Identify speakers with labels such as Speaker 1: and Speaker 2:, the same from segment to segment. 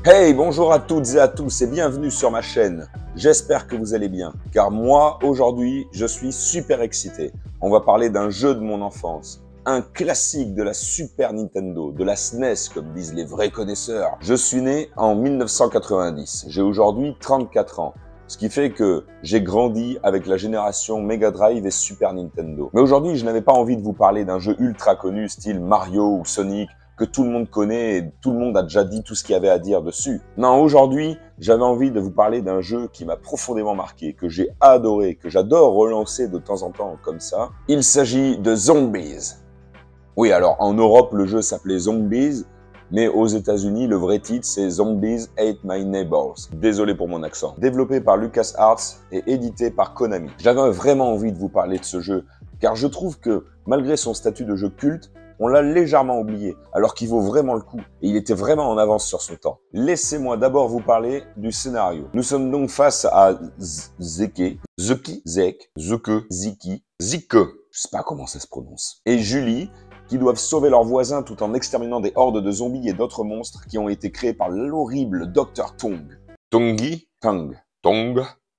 Speaker 1: Hey, bonjour à toutes et à tous et bienvenue sur ma chaîne. J'espère que vous allez bien, car moi, aujourd'hui, je suis super excité. On va parler d'un jeu de mon enfance, un classique de la Super Nintendo, de la SNES, comme disent les vrais connaisseurs. Je suis né en 1990, j'ai aujourd'hui 34 ans. Ce qui fait que j'ai grandi avec la génération Mega Drive et Super Nintendo. Mais aujourd'hui, je n'avais pas envie de vous parler d'un jeu ultra connu, style Mario ou Sonic, que tout le monde connaît et tout le monde a déjà dit tout ce qu'il y avait à dire dessus. Non, aujourd'hui, j'avais envie de vous parler d'un jeu qui m'a profondément marqué, que j'ai adoré, que j'adore relancer de temps en temps comme ça. Il s'agit de Zombies. Oui, alors en Europe, le jeu s'appelait Zombies, mais aux États-Unis, le vrai titre, c'est Zombies Ate My Neighbors. Désolé pour mon accent. Développé par LucasArts et édité par Konami. J'avais vraiment envie de vous parler de ce jeu, car je trouve que, malgré son statut de jeu culte, on l'a légèrement oublié, alors qu'il vaut vraiment le coup, et il était vraiment en avance sur son temps. Laissez-moi d'abord vous parler du scénario. Nous sommes donc face à Zeke, je sais pas comment ça se prononce, et Julie, qui doivent sauver leurs voisins tout en exterminant des hordes de zombies et d'autres monstres qui ont été créés par l'horrible Dr. Tong. Tong.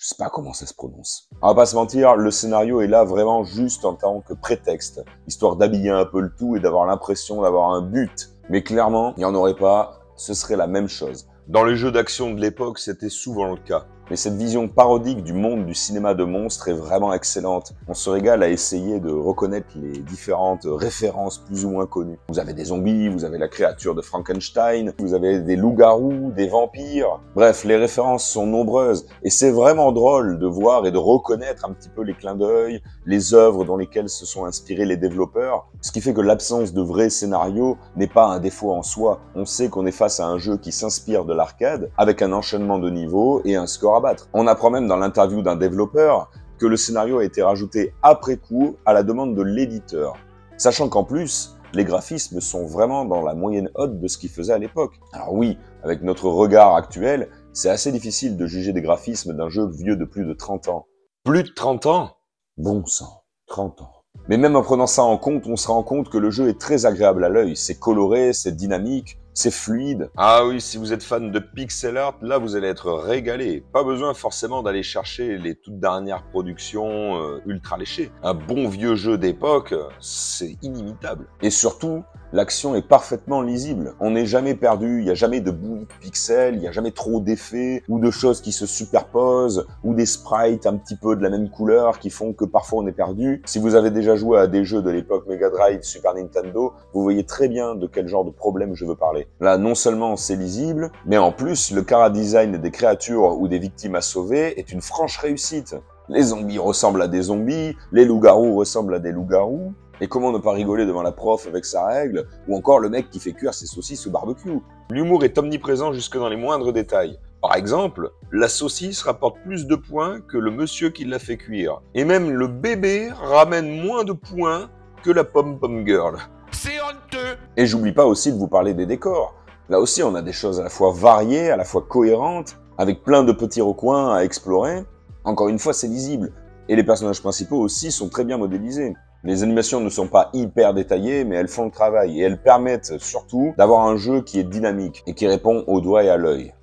Speaker 1: Je sais pas comment ça se prononce. On va pas se mentir, le scénario est là vraiment juste en tant que prétexte, histoire d'habiller un peu le tout et d'avoir l'impression d'avoir un but. Mais clairement, il n'y en aurait pas, ce serait la même chose. Dans les jeux d'action de l'époque, c'était souvent le cas. Mais cette vision parodique du monde du cinéma de monstres est vraiment excellente. On se régale à essayer de reconnaître les différentes références plus ou moins connues. Vous avez des zombies, vous avez la créature de Frankenstein, vous avez des loups-garous, des vampires. Bref, les références sont nombreuses et c'est vraiment drôle de voir et de reconnaître un petit peu les clins d'œil, les œuvres dans lesquelles se sont inspirés les développeurs. Ce qui fait que l'absence de vrai scénario n'est pas un défaut en soi. On sait qu'on est face à un jeu qui s'inspire de l'arcade avec un enchaînement de niveaux et un score à battre. On apprend même dans l'interview d'un développeur que le scénario a été rajouté après coup à la demande de l'éditeur. Sachant qu'en plus, les graphismes sont vraiment dans la moyenne haute de ce qu'ils faisaient à l'époque. Alors oui, avec notre regard actuel, c'est assez difficile de juger des graphismes d'un jeu vieux de plus de 30 ans. Plus de 30 ans? Bon sang, 30 ans. Mais même en prenant ça en compte, on se rend compte que le jeu est très agréable à l'œil. C'est coloré, c'est dynamique, c'est fluide. Ah oui, si vous êtes fan de pixel art, là vous allez être régalé. Pas besoin forcément d'aller chercher les toutes dernières productions ultra léchées. Un bon vieux jeu d'époque, c'est inimitable. Et surtout, l'action est parfaitement lisible. On n'est jamais perdu, il n'y a jamais de bouillie de pixels, il n'y a jamais trop d'effets, ou de choses qui se superposent, ou des sprites un petit peu de la même couleur qui font que parfois on est perdu. Si vous avez déjà joué à des jeux de l'époque Mega Drive, Super Nintendo, vous voyez très bien de quel genre de problème je veux parler. Là, non seulement c'est lisible, mais en plus, le chara-design des créatures ou des victimes à sauver est une franche réussite. Les zombies ressemblent à des zombies, les loups-garous ressemblent à des loups-garous. Et comment ne pas rigoler devant la prof avec sa règle, ou encore le mec qui fait cuire ses saucisses au barbecue. L'humour est omniprésent jusque dans les moindres détails. Par exemple, la saucisse rapporte plus de points que le monsieur qui l'a fait cuire. Et même le bébé ramène moins de points que la pom-pom girl. C'est honteux! Et j'oublie pas aussi de vous parler des décors. Là aussi, on a des choses à la fois variées, à la fois cohérentes, avec plein de petits recoins à explorer. Encore une fois, c'est lisible. Et les personnages principaux aussi sont très bien modélisés. Les animations ne sont pas hyper détaillées, mais elles font le travail. Et elles permettent surtout d'avoir un jeu qui est dynamique et qui répond au doigt et à l'œil.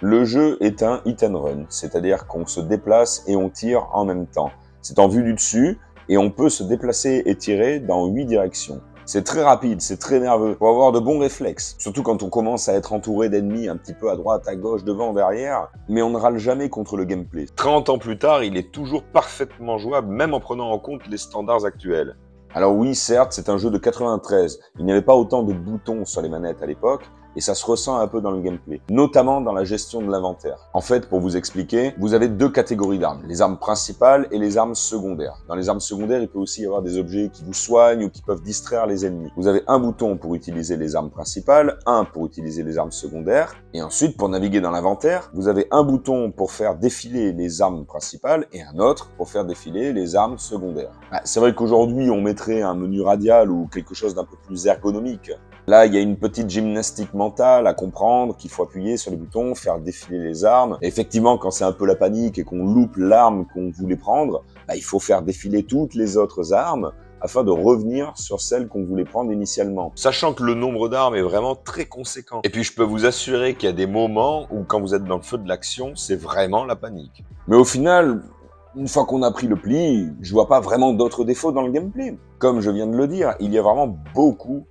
Speaker 1: Le jeu est un hit and run, c'est-à-dire qu'on se déplace et on tire en même temps. C'est en vue du dessus et on peut se déplacer et tirer dans 8 directions. C'est très rapide, c'est très nerveux. Faut avoir de bons réflexes. Surtout quand on commence à être entouré d'ennemis un petit peu à droite, à gauche, devant, derrière. Mais on ne râle jamais contre le gameplay. 30 ans plus tard, il est toujours parfaitement jouable, même en prenant en compte les standards actuels. Alors oui, certes, c'est un jeu de 93. Il n'y avait pas autant de boutons sur les manettes à l'époque. Et ça se ressent un peu dans le gameplay, notamment dans la gestion de l'inventaire. En fait, pour vous expliquer, vous avez deux catégories d'armes, les armes principales et les armes secondaires. Dans les armes secondaires, il peut aussi y avoir des objets qui vous soignent ou qui peuvent distraire les ennemis. Vous avez un bouton pour utiliser les armes principales, un pour utiliser les armes secondaires, et ensuite, pour naviguer dans l'inventaire, vous avez un bouton pour faire défiler les armes principales et un autre pour faire défiler les armes secondaires. C'est vrai qu'aujourd'hui, on mettrait un menu radial ou quelque chose d'un peu plus ergonomique. Là, il y a une petite gymnastique mentale à comprendre qu'il faut appuyer sur les boutons, faire défiler les armes. Et effectivement, quand c'est un peu la panique et qu'on loupe l'arme qu'on voulait prendre, il faut faire défiler toutes les autres armes afin de revenir sur celle qu'on voulait prendre initialement. Sachant que le nombre d'armes est vraiment très conséquent. Et puis je peux vous assurer qu'il y a des moments où quand vous êtes dans le feu de l'action, c'est vraiment la panique. Mais au final, une fois qu'on a pris le pli, je vois pas vraiment d'autres défauts dans le gameplay. Comme je viens de le dire, il y a vraiment beaucoup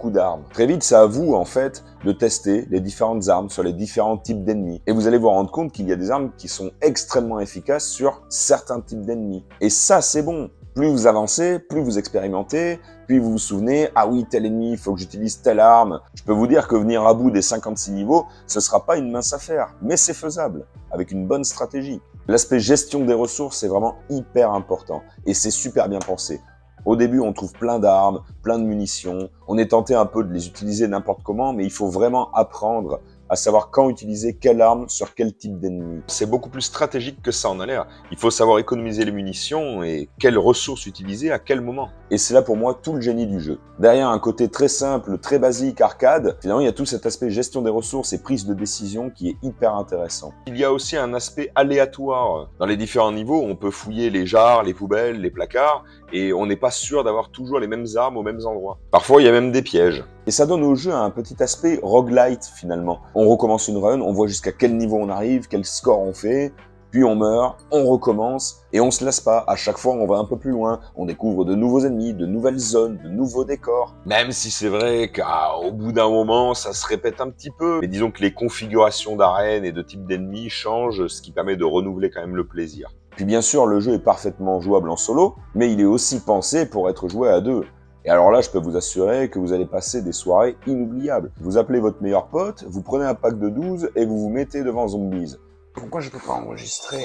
Speaker 1: d'armes. Très vite, c'est à vous, en fait, de tester les différentes armes sur les différents types d'ennemis. Et vous allez vous rendre compte qu'il y a des armes qui sont extrêmement efficaces sur certains types d'ennemis. Et ça, c'est bon. Plus vous avancez, plus vous expérimentez, puis vous vous souvenez, ah oui, tel ennemi, il faut que j'utilise telle arme. Je peux vous dire que venir à bout des 56 niveaux, ce sera pas une mince affaire, mais c'est faisable, avec une bonne stratégie. L'aspect gestion des ressources est vraiment hyper important, et c'est super bien pensé. Au début, on trouve plein d'armes, plein de munitions, on est tenté un peu de les utiliser n'importe comment, mais il faut vraiment apprendre à savoir quand utiliser quelle arme sur quel type d'ennemi. C'est beaucoup plus stratégique que ça en a l'air. Il faut savoir économiser les munitions et quelles ressources utiliser à quel moment. Et c'est là pour moi tout le génie du jeu. Derrière un côté très simple, très basique, arcade, finalement il y a tout cet aspect gestion des ressources et prise de décision qui est hyper intéressant. Il y a aussi un aspect aléatoire. Dans les différents niveaux, on peut fouiller les jarres, les poubelles, les placards, et on n'est pas sûr d'avoir toujours les mêmes armes aux mêmes endroits. Parfois, il y a même des pièges. Et ça donne au jeu un petit aspect roguelite finalement. On recommence une run, on voit jusqu'à quel niveau on arrive, quel score on fait, puis on meurt, on recommence, et on se lasse pas. À chaque fois, on va un peu plus loin, on découvre de nouveaux ennemis, de nouvelles zones, de nouveaux décors. Même si c'est vrai qu'au bout d'un moment, ça se répète un petit peu. Mais disons que les configurations d'arènes et de types d'ennemis changent, ce qui permet de renouveler quand même le plaisir. Puis bien sûr, le jeu est parfaitement jouable en solo, mais il est aussi pensé pour être joué à deux. Et alors là, je peux vous assurer que vous allez passer des soirées inoubliables. Vous appelez votre meilleur pote, vous prenez un pack de 12 et vous vous mettez devant Zombies. Pourquoi je peux pas enregistrer?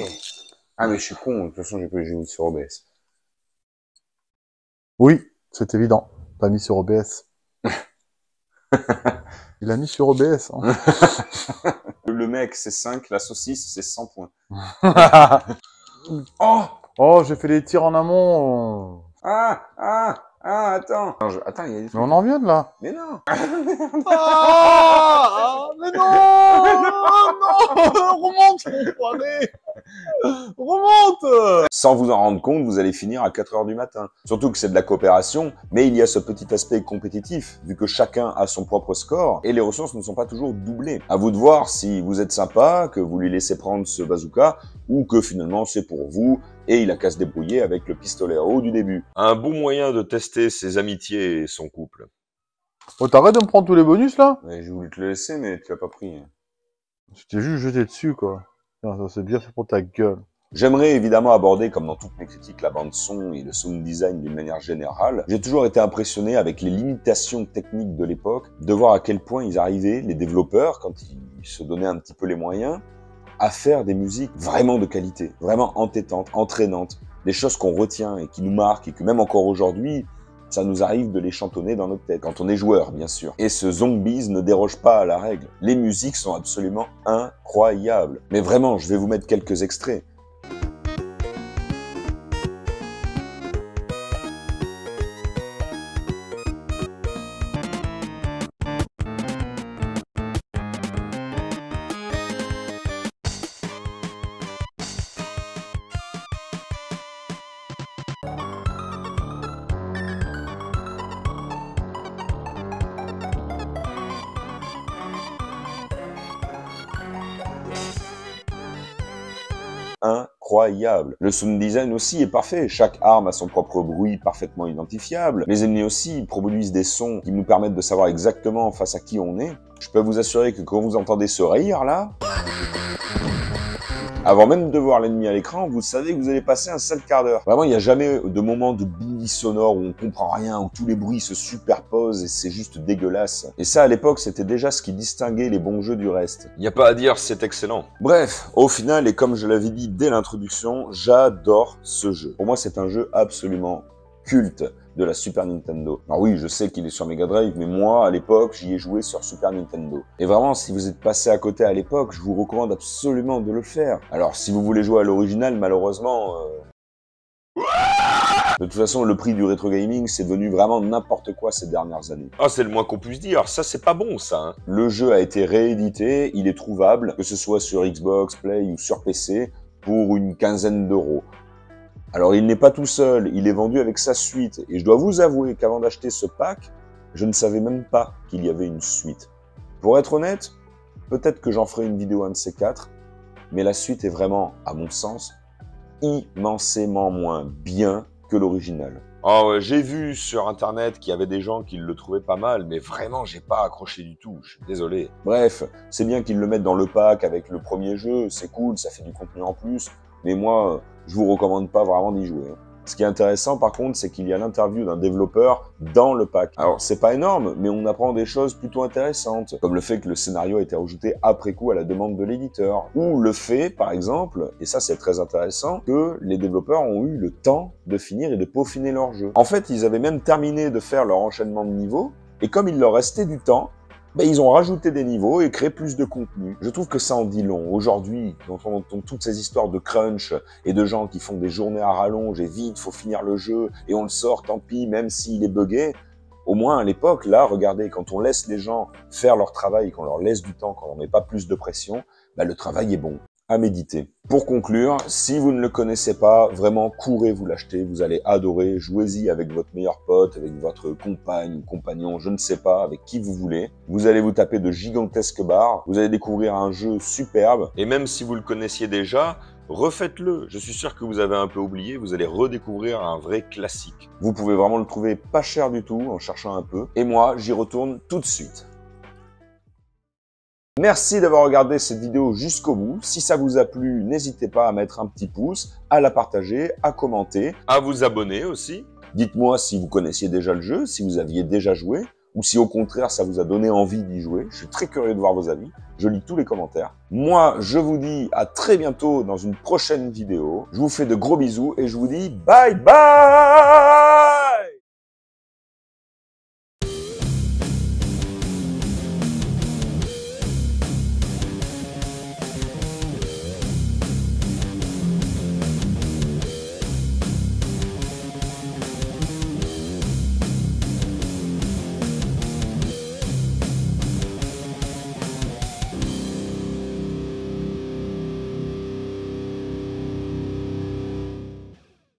Speaker 1: Ah mais je suis con, de toute façon j'ai mis sur OBS.
Speaker 2: Oui, c'est évident. T'as mis sur OBS. Il a mis sur OBS. Hein.
Speaker 1: Le mec, c'est 5, la saucisse, c'est 100 points.
Speaker 2: Oh, j'ai fait les tirs en amont.
Speaker 1: Attends. Attends, il y a des trucs.
Speaker 2: Mais on en vient de là.
Speaker 1: Mais non.
Speaker 2: Mais non, non, remonte, remonte.
Speaker 1: Sans vous en rendre compte, vous allez finir à 4 h du matin. Surtout que c'est de la coopération, mais il y a ce petit aspect compétitif, vu que chacun a son propre score, et les ressources ne sont pas toujours doublées. À vous de voir si vous êtes sympa, que vous lui laissez prendre ce bazooka, ou que finalement c'est pour vous, et il a qu'à se débrouiller avec le pistolet à eau du début. Un bon moyen de tester ses amitiés et son couple.
Speaker 2: Oh, t'arrêtes de me prendre tous les bonus là?
Speaker 1: Ouais, j'ai voulu te le laisser, mais tu l'as pas pris.
Speaker 2: Je t'ai juste jeté dessus quoi. Ça c'est bien fait pour ta gueule.
Speaker 1: J'aimerais évidemment aborder, comme dans toutes mes critiques, la bande-son et le sound design d'une manière générale. J'ai toujours été impressionné avec les limitations techniques de l'époque, de voir à quel point ils arrivaient, les développeurs, quand ils se donnaient un petit peu les moyens, à faire des musiques vraiment de qualité, vraiment entêtantes, entraînantes, des choses qu'on retient et qui nous marquent et que même encore aujourd'hui, ça nous arrive de les chantonner dans notre tête, quand on est joueur, bien sûr. Et ce Zombies ne déroge pas à la règle. Les musiques sont absolument incroyables. Mais vraiment, je vais vous mettre quelques extraits. Incroyable. Le sound design aussi est parfait. Chaque arme a son propre bruit parfaitement identifiable. Les ennemis aussi produisent des sons qui nous permettent de savoir exactement face à qui on est. Je peux vous assurer que quand vous entendez ce rire là, avant même de voir l'ennemi à l'écran, vous savez que vous allez passer un sale quart d'heure. Vraiment, il n'y a jamais de moment de bouillie sonore où on comprend rien, où tous les bruits se superposent et c'est juste dégueulasse. Et ça, à l'époque, c'était déjà ce qui distinguait les bons jeux du reste. Il n'y a pas à dire, c'est excellent. Bref, au final, et comme je l'avais dit dès l'introduction, j'adore ce jeu. Pour moi, c'est un jeu absolument culte de la Super Nintendo. Alors oui, je sais qu'il est sur Mega Drive, mais moi, à l'époque, j'y ai joué sur Super Nintendo. Et vraiment, si vous êtes passé à côté à l'époque, je vous recommande absolument de le faire. Alors, si vous voulez jouer à l'original, malheureusement... De toute façon, le prix du rétro gaming, c'est devenu vraiment n'importe quoi ces dernières années. Ah, c'est le moins qu'on puisse dire. Ça, c'est pas bon, ça. Hein. Le jeu a été réédité, il est trouvable, que ce soit sur Xbox, Play ou sur PC, pour une quinzaine d'euros. Alors il n'est pas tout seul, il est vendu avec sa suite. Et je dois vous avouer qu'avant d'acheter ce pack, je ne savais même pas qu'il y avait une suite. Pour être honnête, peut-être que j'en ferai une vidéo un de ces quatre, mais la suite est vraiment, à mon sens, immensément moins bien que l'original. Oh, j'ai vu sur internet qu'il y avait des gens qui le trouvaient pas mal, mais vraiment, j'ai pas accroché du tout, je suis désolé. Bref, c'est bien qu'ils le mettent dans le pack avec le premier jeu, c'est cool, ça fait du contenu en plus, mais moi, je vous recommande pas vraiment d'y jouer. Ce qui est intéressant par contre, c'est qu'il y a l'interview d'un développeur dans le pack. Alors c'est pas énorme, mais on apprend des choses plutôt intéressantes, comme le fait que le scénario a été rajouté après coup à la demande de l'éditeur, ou le fait, par exemple, et ça c'est très intéressant, que les développeurs ont eu le temps de finir et de peaufiner leur jeu. En fait, ils avaient même terminé de faire leur enchaînement de niveaux, et comme il leur restait du temps, ils ont rajouté des niveaux et créé plus de contenu. Je trouve que ça en dit long. Aujourd'hui, quand on entend toutes ces histoires de crunch et de gens qui font des journées à rallonge et vite, faut finir le jeu et on le sort, tant pis, même s'il est buggé. Au moins à l'époque, là, regardez, quand on laisse les gens faire leur travail, qu'on leur laisse du temps, qu'on leur met pas plus de pression, le travail est bon. À méditer. Pour conclure, si vous ne le connaissez pas, vraiment courez vous l'acheter, vous allez adorer, jouez-y avec votre meilleur pote, avec votre compagne ou compagnon, je ne sais pas, avec qui vous voulez. Vous allez vous taper de gigantesques barres, vous allez découvrir un jeu superbe, et même si vous le connaissiez déjà, refaites-le. Je suis sûr que vous avez un peu oublié, vous allez redécouvrir un vrai classique. Vous pouvez vraiment le trouver pas cher du tout en cherchant un peu, et moi j'y retourne tout de suite. Merci d'avoir regardé cette vidéo jusqu'au bout. Si ça vous a plu, n'hésitez pas à mettre un petit pouce, à la partager, à commenter, à vous abonner aussi. Dites-moi si vous connaissiez déjà le jeu, si vous aviez déjà joué, ou si au contraire ça vous a donné envie d'y jouer. Je suis très curieux de voir vos avis. Je lis tous les commentaires. Moi, je vous dis à très bientôt dans une prochaine vidéo. Je vous fais de gros bisous et je vous dis bye bye!